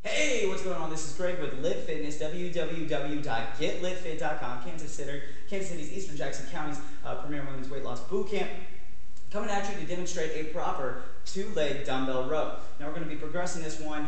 Hey, what's going on? This is Greg with Lit Fitness, www.getlitfit.com, Kansas City's Eastern Jackson County's premier women's weight loss boot camp. Coming at you to demonstrate a proper two-leg dumbbell row. Now we're going to be progressing this one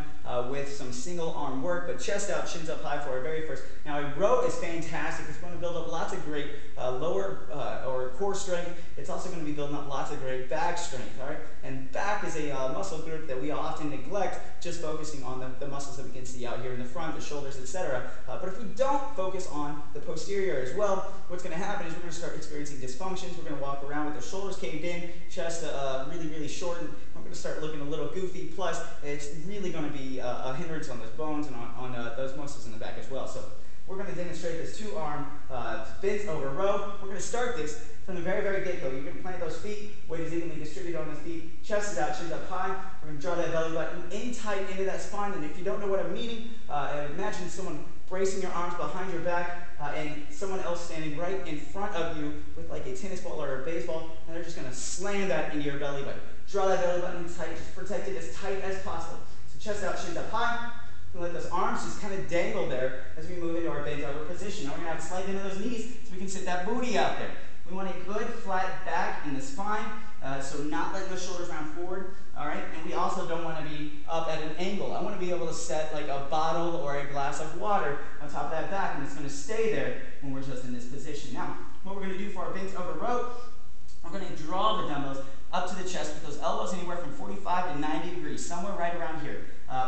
with some single arm work, but chest out, shins up high for our very first. Now a row is fantastic. It's going to build up lots of great lower or core strength. It's also going to be building up lots of great back strength, all right? And back is a muscle group that we often neglect, just focusing on the muscles that we can see out here in the front, the shoulders, etc. But if we don't focus on the posterior as well, what's going to happen is we're going to start experiencing dysfunctions. We're going to walk around with the shoulders caved in, chest really shortened. We're going to start looking a little goofy. Plus, it's really going to be a hindrance on those bones and on those muscles in the back as well. So we're going to demonstrate this two-arm bent over row. We're going to start this from the very get-go. You're going to plant those feet, weight is evenly distributed on the feet, chest is out, shins up high. We're going to draw that belly button in tight into that spine. And if you don't know what I'm meaning, imagine someone bracing your arms behind your back and someone else standing right in front of you with like a tennis ball or a baseball, and they're just going to slam that into your belly button. Draw that belly button tight, just protect it as tight as possible. So chest out, shins up high. We're going to let those arms just kind of dangle there as we move into our bent over position. Now we're going to have to slide into those knees so we can sit that booty out there. We want a good flat back in the spine, so not letting those shoulders round forward, all right? And we also don't want to be up at an angle. I want to be able to set like a bottle or a glass of water on top of that back, and it's going to stay there when we're just in this position. Now, what we're going to do for our bent over row, we're going to draw the dumbbells up to the chest with those elbows anywhere from 45 to 90 degrees, somewhere right around here,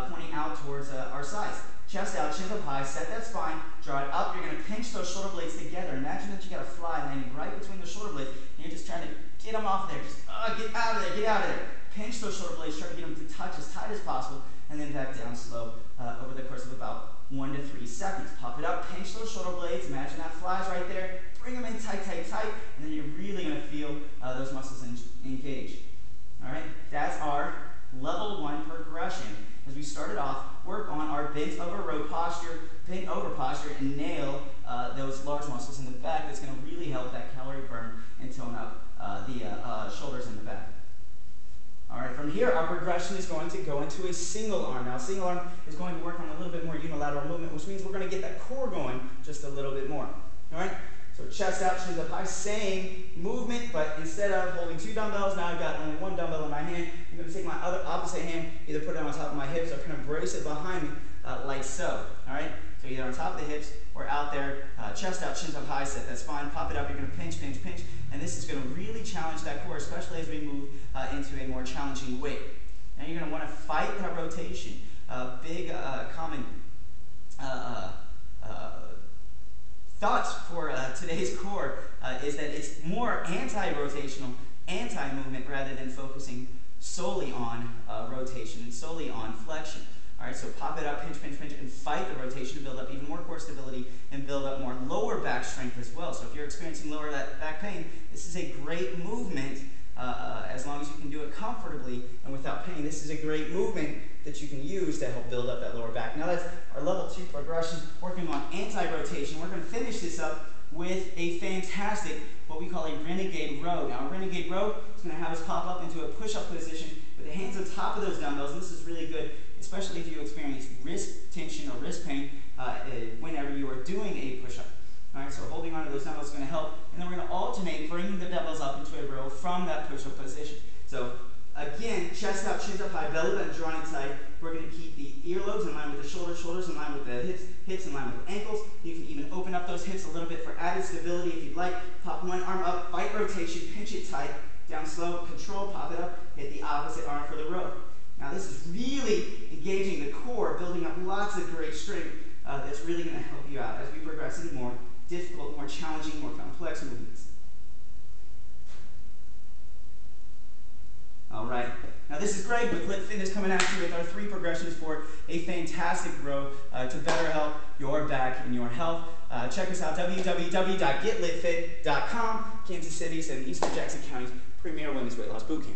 pointing out towards our sides. Chest out, shins up high, set that spine, draw it up. You're going to pinch those shoulder blades together. Imagine that you got a fly landing right between the shoulder blades, and you're just trying to get them off there. Just get out of there, get out of there. Pinch those shoulder blades, try to get them to touch as tight as possible, and then back down slow over the course of about 1 to 3 seconds. Pop it up, pinch those shoulder blades. Imagine that fly's right there. Bring them in tight, and then you're really going to feel those muscles engage. All right, that's our level 1 progression. As we started off, work on our bent over row posture, bent over posture, and nail those large muscles in the back. That's going to really help that calorie burn and tone up the shoulders in the back. All right, from here, our progression is going to go into a single arm. Now, single arm is going to work on a little bit more unilateral movement, which means we're going to get that core going just a little bit more. All right, so chest out, shins up high, same movement, but instead of holding 2 dumbbells, now I've got only 1 dumbbell in my hand. I'm going to take my opposite hand, either put it on top of my hips or kind of brace it behind me like so. All right, so either on top of the hips or out there, chest out, shins up high, set that spine, pop it up. You're going to pinch, and this is going to really challenge that core, especially as we move into a more challenging weight. Now you're going to want to fight that rotation. Big common thoughts for today's core is that it's more anti-rotational, anti-movement rather than focusing solely on rotation and solely on flexion. All right, so pop it up, pinch, and fight the rotation to build up even more core stability and build up more lower back strength as well. So if you're experiencing lower back pain, this is a great movement as long as you can do it comfortably and without pain. This is a great movement that you can use to help build up that lower back. Now that's our level 2 progression, working on anti-rotation. We're going to finish this up with a fantastic, what we call a renegade row. Now a renegade row is going to have us pop up into a push-up position with the hands on top of those dumbbells, and this is really good, especially if you experience wrist tension or wrist pain whenever you are doing a push-up. All right, so holding on to those dumbbells is going to help, and then we're going to alternate bringing the dumbbells up into a row from that push-up position. So again, chest out, shins up high, belly button drawn in tight. We're going to keep the earlobes in line with the shoulders in line with the hips in line with the ankles. You can even open up those hips a little bit for added stability if you'd like. Pop one arm up, fight rotation, pinch it tight, down slow, control, pop it up, hit the opposite arm for the row. Now this is really engaging the core, building up lots of great strength that's really going to help you out as we progress into more difficult, more challenging, more complex movements. All right, now this is Greg with Lit Fitness coming at you with our 3 progressions for a fantastic row to better help your back and your health. Check us out, www.getlitfit.com, Kansas City's and Eastern Jackson County's premier women's weight loss boot camp.